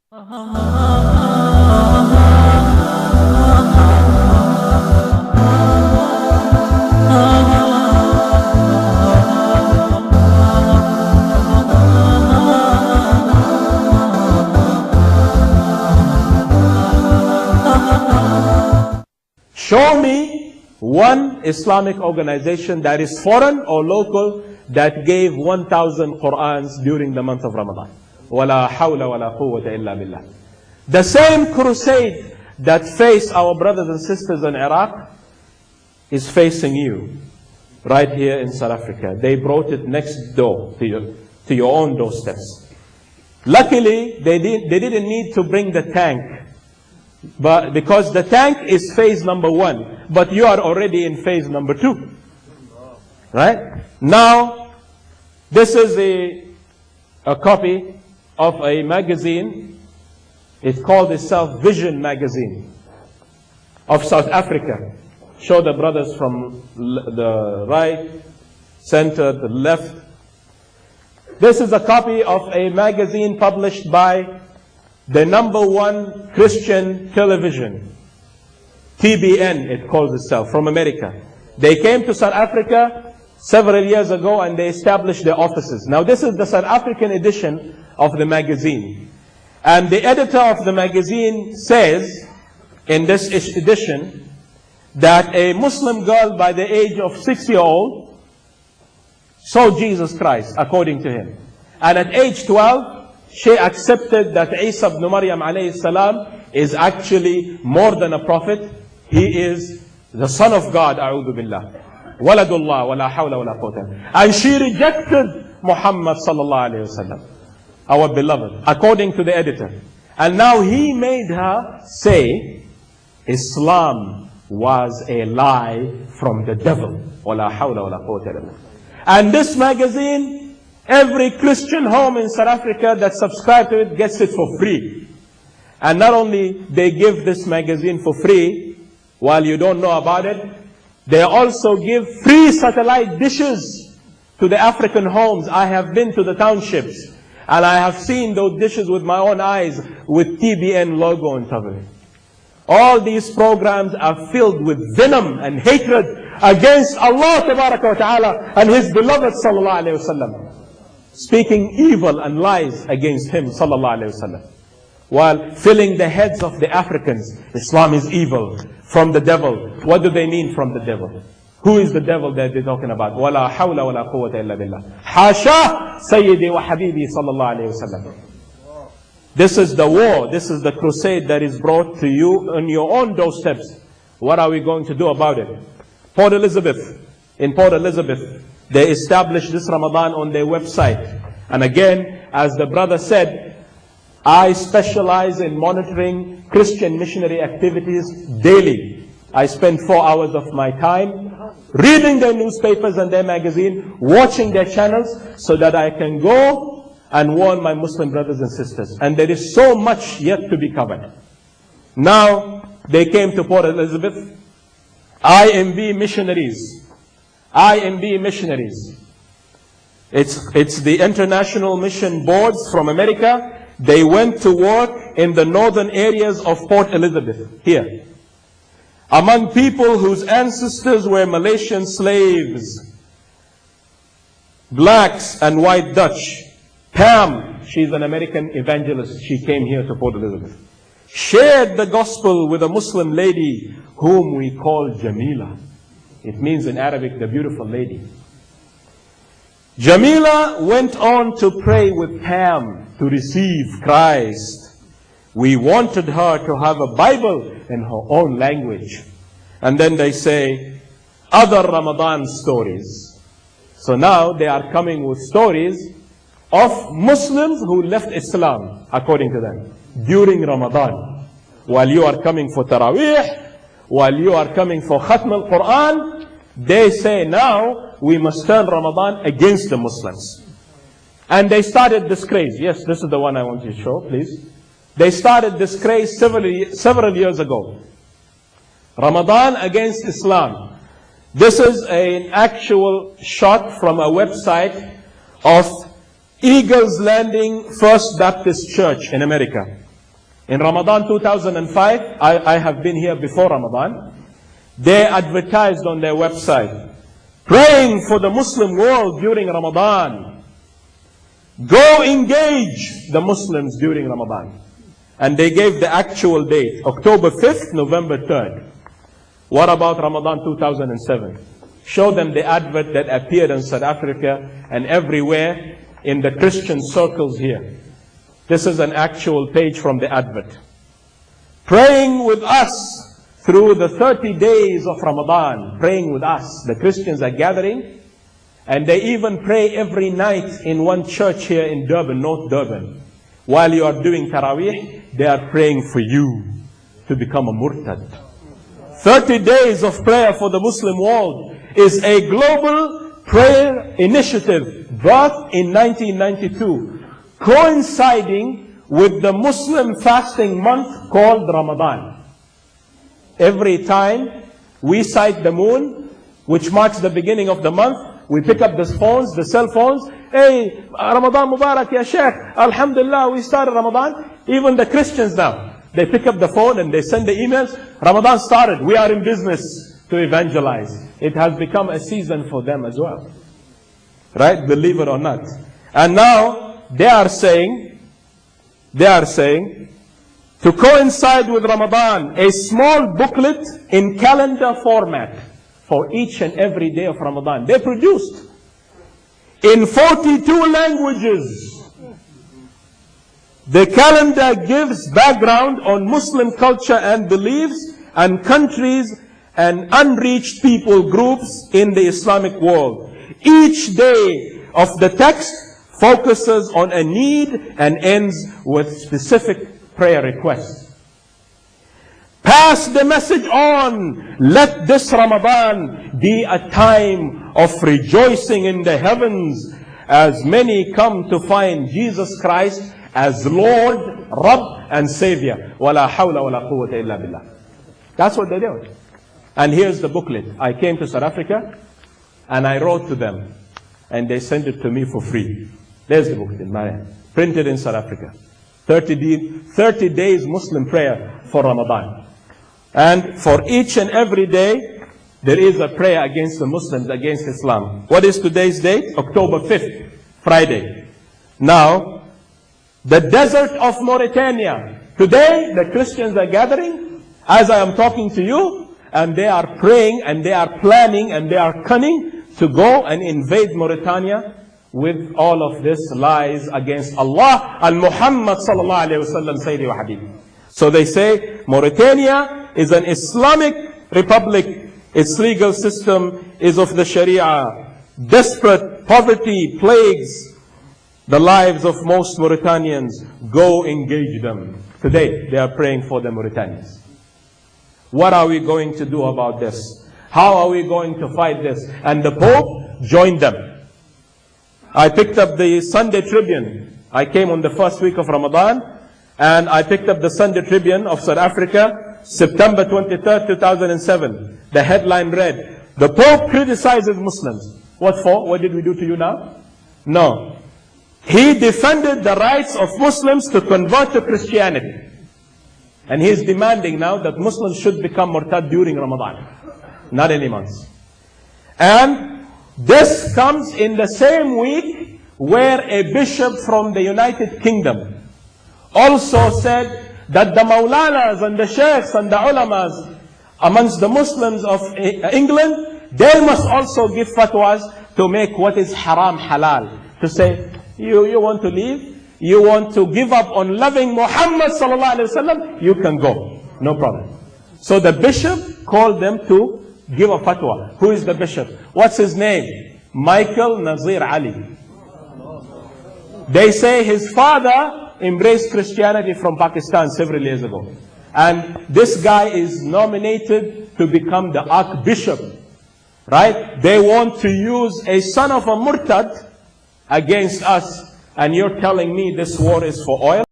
Show me one Islamic organization that is foreign or local that gave 1,000 Qur'ans during the month of Ramadan. وَلَا حَوْلَ وَلَا قُوَّةَ إِلَّا بِاللَّهِ. The same crusade that faced our brothers and sisters in Iraq is facing you right here in South Africa. They brought it next door to your own doorsteps. Luckily, they didn't need to bring the tank, but because the tank is phase number 1, but you are already in phase number 2. Right? Now, this is a copy of a magazine. It called itself Vision Magazine of South Africa. Show the brothers from the right, center, the left. This is a copy of a magazine published by the #1 Christian television, TBN it calls itself, from America. They came to South Africa several years ago and they established their offices. Now this is the South African edition of the magazine. And the editor of the magazine says in this edition that a Muslim girl by the age of 6-year-old saw Jesus Christ, according to him. And at age 12, she accepted that Isa ibn Maryam alayhi salam is actually more than a prophet. He is the son of God, a'udhu billah. Waladullah, wala hawla wala quwwata. And she rejected Muhammad sallallahu alayhi wasallam, our beloved, according to the editor. And now he made her say Islam was a lie from the devil. Wala hawla wala quwwata illa billah. And this magazine, every Christian home in South Africa that subscribes to it gets it for free. And not only they give this magazine for free, while you don't know about it, they also give free satellite dishes to the African homes. I have been to the townships and I have seen those dishes with my own eyes with TBN logo on top of it. All these programs are filled with venom and hatred against Allah Tabaraka wa Ta'ala and His beloved Sallallahu Alaihi Wasallam, speaking evil and lies against Him Sallallahu Alaihi Wasallam, while filling the heads of the Africans. Islam is evil, from the devil. What do they mean from the devil? Who is the devil that they're talking about? Wala hawla wala quwwata illa billah. Hasha Sayyidi wa Habibi Sallallahu Alaihi Wasallam. This is the war, this is the crusade that is brought to you on your own doorsteps. What are we going to do about it? Port Elizabeth, in Port Elizabeth, they established this Ramadan on their website. And again, as the brother said, I specialize in monitoring Christian missionary activities daily. I spend 4 hours of my time reading their newspapers and their magazine, watching their channels, so that I can go and warn my Muslim brothers and sisters. And there is so much yet to be covered. Now, they came to Port Elizabeth, IMB missionaries. IMB missionaries. It's the International Mission Boards from America. They went to work in the northern areas of Port Elizabeth, here, among people whose ancestors were Malaysian slaves, blacks and white Dutch. Pam, she's an American evangelist. She came here to Port Elizabeth. Shared the gospel with a Muslim lady whom we call Jamila. It means in Arabic, the beautiful lady. Jamila went on to pray with Pam to receive Christ. We wanted her to have a Bible in her own language. And then they say, other Ramadan stories. So now they are coming with stories of Muslims who left Islam, according to them, during Ramadan. While you are coming for Taraweeh, while you are coming for Khatm al-Quran, they say now we must turn Ramadan against the Muslims. And they started this craze. Yes, this is the one I want you to show, please. They started this craze several years ago. Ramadan against Islam. This is an actual shot from a website of Eagles Landing First Baptist Church in America. In Ramadan 2005, I have been here before Ramadan. They advertised on their website, praying for the Muslim world during Ramadan. Go engage the Muslims during Ramadan. And they gave the actual date, October 5th, November 3rd. What about Ramadan 2007? Show them the advert that appeared in South Africa and everywhere in the Christian circles here. This is an actual page from the advert. Praying with us through the 30 days of Ramadan. Praying with us. The Christians are gathering, and they even pray every night in one church here in Durban, North Durban. While you are doing Taraweeh, they are praying for you to become a murtad. 30 days of prayer for the Muslim world is a global prayer initiative birthed in 1992, coinciding with the Muslim fasting month called Ramadan. Every time we sight the moon, which marks the beginning of the month, we pick up the phones, the cell phones. Hey, Ramadan Mubarak, ya Sheikh. Alhamdulillah, we started Ramadan. Even the Christians now, they pick up the phone and they send the emails. Ramadan started. We are in business to evangelize. It has become a season for them as well. Right? Believe it or not. And now they are saying, to coincide with Ramadan, a small booklet in calendar format for each and every day of Ramadan. They produced in 42 languages. The calendar gives background on Muslim culture and beliefs and countries and unreached people groups in the Islamic world. Each day of the text focuses on a need and ends with specific prayer requests. Pass the message on. Let this Ramadan be a time of rejoicing in the heavens as many come to find Jesus Christ as Lord, Rabb and Savior. وَلَا حَوْلَ وَلَا قُوَّةَ إِلَّا بِاللَّهِ. That's what they do. And here's the booklet. I came to South Africa and I wrote to them and they sent it to me for free. There's the booklet in my hand. Printed in South Africa. 30 days Muslim prayer for Ramadan. And for each and every day, there is a prayer against the Muslims, against Islam. What is today's date? October 5th, Friday. Now, the desert of Mauritania. Today, the Christians are gathering, as I am talking to you, and they are praying, and they are planning, and they are cunning to go and invade Mauritania with all of this lies against Allah and Muhammad sallallahu alayhi wa sallam, Sayyidi wa Habibi. So they say Mauritania is an Islamic republic. Its legal system is of the Sharia. Desperate poverty plagues the lives of most Mauritanians. Go engage them. Today they are praying for the Mauritanians. What are we going to do about this? How are we going to fight this? And the Pope joined them. I picked up the Sunday Tribune. I came on the first week of Ramadan, and I picked up the Sunday Tribune of South Africa, September 23rd, 2007. The headline read, "The Pope criticizes Muslims." What for? What did we do to you now? No. He defended the rights of Muslims to convert to Christianity. And he is demanding now that Muslims should become murtad during Ramadan, not any months. And this comes in the same week where a bishop from the United Kingdom also said that the Maulanas and the Sheikhs and the Ulamas amongst the Muslims of England, they must also give fatwas to make what is haram halal. To say, you want to leave, you want to give up on loving Muhammad sallallahu alaihi wasallam, you can go, no problem. So the bishop called them to give a fatwa. Who is the bishop? What's his name? Michael Nazir Ali. They say his father embraced Christianity from Pakistan several years ago. And this guy is nominated to become the archbishop. Right? They want to use a son of a murtad against us. And you're telling me this war is for oil?